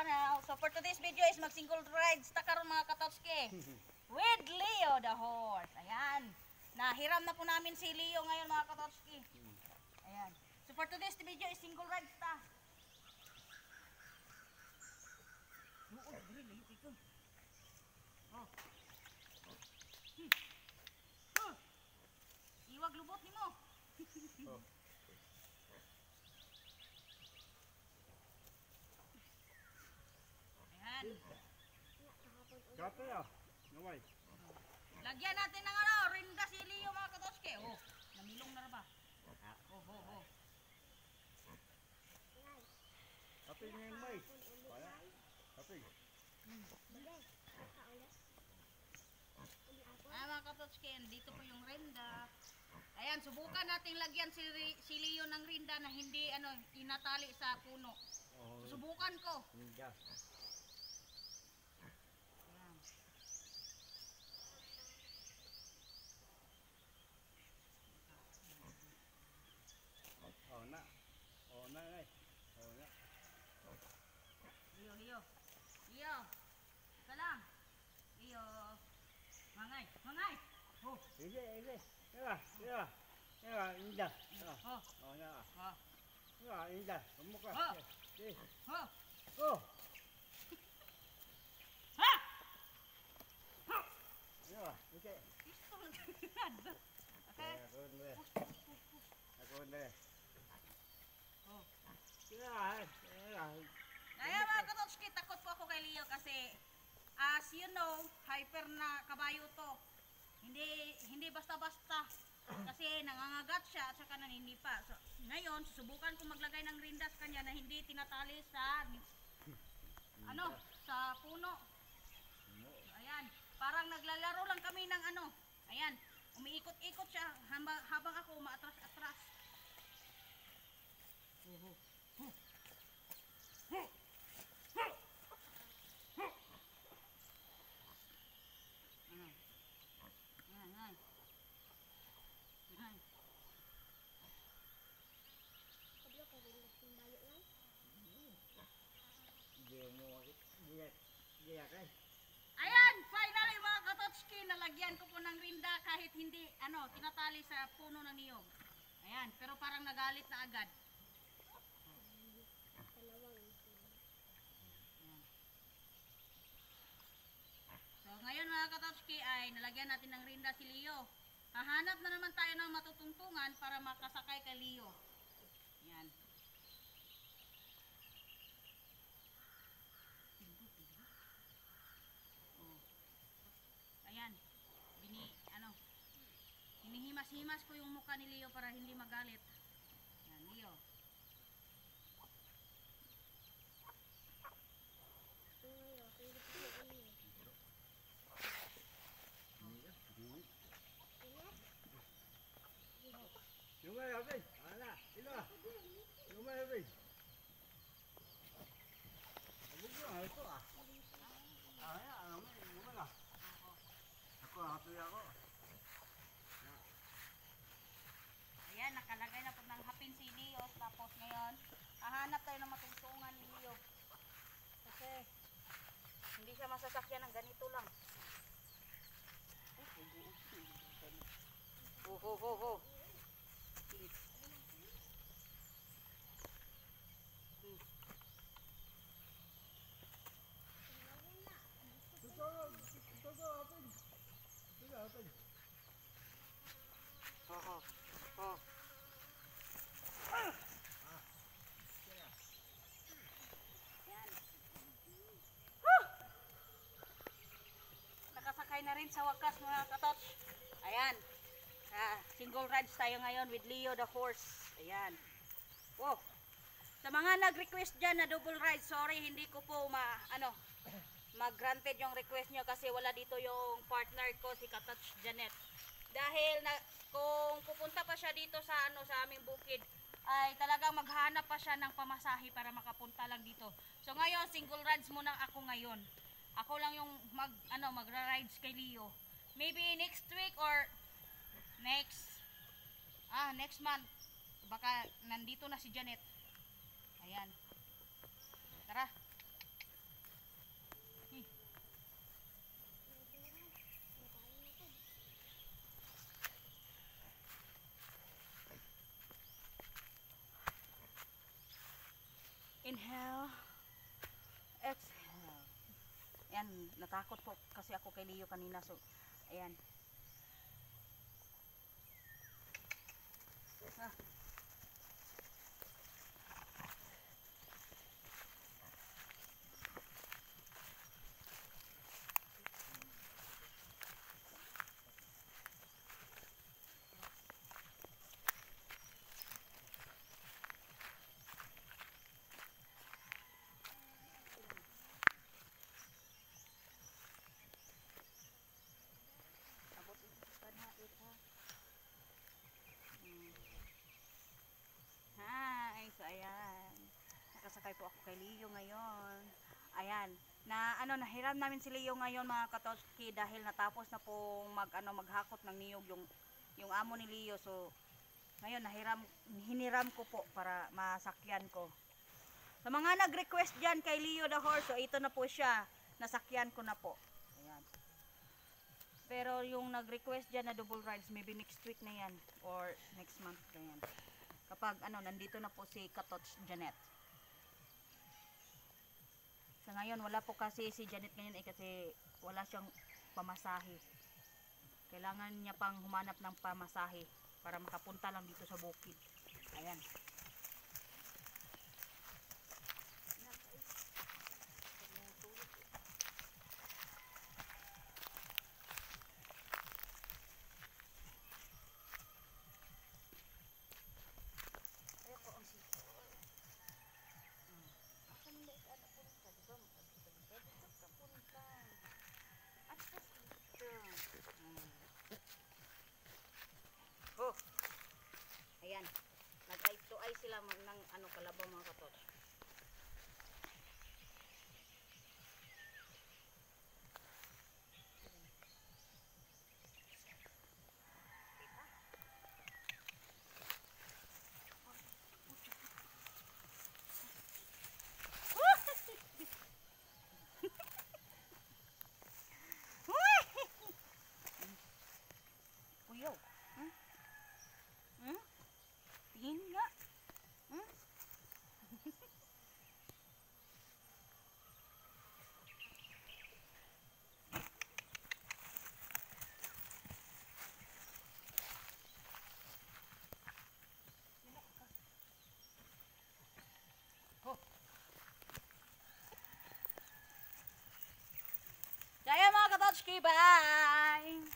So for today's video is mag-single rides ta karon mga katotski. With Leo the horse. Ayan. Nahiram na po namin si Leo ngayon mga katotski. Ayan. So for today's video is single rides ta. Iwag lubot nimo. Ayan. Gato ya. Naway. Lagyan natin ng ano, rinda si Leo mga katotski. Oh, namilong na ba? Oh. Kapig ngayon may. Kaya. Kapig. Mga katotski, dito po yung rinda. Ayan, subukan nating lagyan si Leo ng rinda na hindi tinatali sa puno. Oh. Subukan ko. Ninja. Ayan. Oh na. Oh na. Oh na. Leo. Leo. Ika lang. Leo. Mangay. Oh. Sige. Ya. Ninja. Oh. Oh na. Oh. Ya, ninja. Kamu ka. Oh. Sige. Oh. Oh. Ha! Ya, okay. Isto lang. Okay. Ako na. Oh. Ya. Ayan mga katotski, takot po ako kay Leo kasi as you know, hyper na kabayo to. Hindi basta-basta kasi nangangagat siya at saka hindi pa. So, ngayon, susubukan ko maglagay ng rinda sa kanya na hindi tinatali sa sa puno. So, ayan, parang naglalaro lang kami ng ayan, umiikot-ikot siya habang ako umaatras-atras. Ayan, finally mga katotski, nalagyan ko po ng rinda kahit hindi tinatali sa puno ng niyog. Ayan, pero parang nagalit na agad. Ayan. So ngayon mga katotski ay nalagyan natin ng rinda si Leo. Hahanap na naman tayo ng matutungtungan para makasakay kay Leo. Ayan. Ayan, hinihimas-himas ko yung mukha ni Leo para hindi magalit. Ayan, Leo. Lumay, Abig. Ala, ilo. Lumay, Abig. Abig mo, ito ah. Lumay na. Ako, hatuloy ako. Ayan, nakalagay na po ng hapin si Leo. Tapos ngayon, hahanap tayo ng matungtungan ni Leo. Kasi, hindi siya masasakyan ng ganito lang. Ho. Nakasakay na rin sa wakas mga katots. Ayan. Single rides tayo ngayon with Leo the horse. Ayan. Wow. Sa mga nag-request dyan na double ride, sorry hindi ko po mag-granted yung request nyo kasi wala dito yung partner ko si Katots Janet. Dahil kung pupunta pa siya dito sa sa aming bukid, ay talagang maghanap pa siya ng pamasahe para makapunta lang dito. So ngayon, single rides muna ako ngayon. Ako lang yung magra-rides kay Leo. Maybe next week or next month. Baka nandito na si Janet. Ayan. Tara. Inhale. Exhale. Ayan, natakot po kasi ako kay Leo kanina. So, ayan. Ah. Abot ito sa kanhait ha. Hi! So, ayan. Nakasakay po ako kay Leo ngayon. Ayan. Nahiram namin si Leo ngayon mga katoski dahil natapos na pong maghakot ng niyog yung amo ni Leo. So, ngayon hiniram ko po para masakyan ko. Sa mga nag-request dyan kay Leo the Horse, so ito na po siya. Nasakyan ko na po. Ayan. Pero yung nag-request dyan na double rides, maybe next week na yan or next month na yan. Kapag nandito na po si Katots Janet. Sa ngayon, wala po kasi si Janet ngayon kasi wala siyang pamasahe. Kailangan niya pang humanap ng pamasahe para makapunta lang dito sa bukid. Ayan. Oh. Ayan. Nag-eye to eye sila ng kalabaw mga katot. Kuyaw. Tingin nga. Kaya mga katotski, bye!